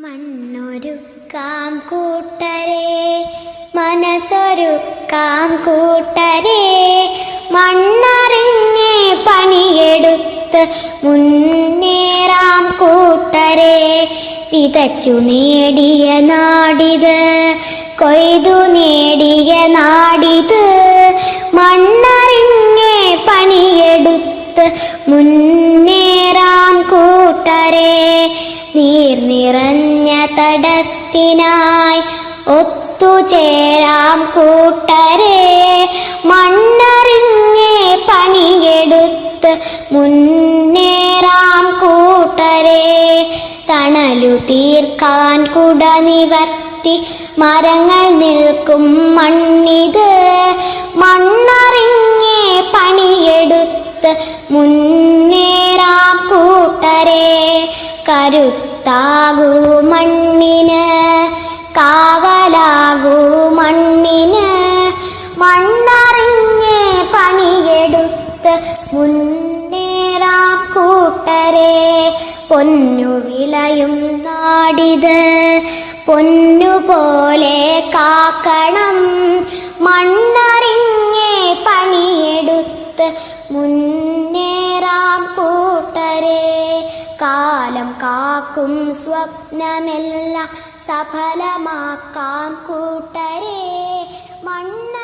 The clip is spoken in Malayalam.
മണ്ണൊരുക്കാം കൂട്ടരെ, മനസ്സൊരുക്കാം കൂട്ടരെ, മണ്ണറിഞ്ഞേ പണിയെടുത്ത് മുന്നേറാം കൂട്ടരെ. വിതച്ചു നേടിയ നാടിത്, കൊയ്തു നേടിയ നാടിത്, മണ്ണറിഞ്ഞേ പണിയെടുത്ത് മുന്നേറാം കൂട്ടരെ. നീർ നിറഞ്ഞ തടത്തിനായി ഒത്തുചേരാം കൂട്ടരെ, മണ്ണറിഞ്ഞേ പണിയെടുത്ത് മുന്നേറാം കൂട്ടരെ. തണലു തീർക്കാൻ കുട നിവർത്തി മരങ്ങൾ നിൽക്കും മണ്ണിത്, മണ്ണറിഞ്ഞേ പണിയെടുത്ത് മുന്നേറാം കൂട്ടരെ. കരുത്താകൂ മണ്ണിന്, കാവലാകൂ മണ്ണിന്, മണ്ണറിഞ്ഞേ പണിയെടുത്ത് മുന്നേറാം കൂട്ടരെ. പൊന്നു വിളയും നാടിത്, പൊന്നുപോലെ കാക്കണം, മണ്ണറിഞ്ഞേ പണിയെടുത്ത് മുന്നേറാം കൂട്ടരെ. കാലം കാക്കും സ്വപ്നമെല്ലാം സഫലമാക്കാം കൂട്ടരെ, മണ്ണ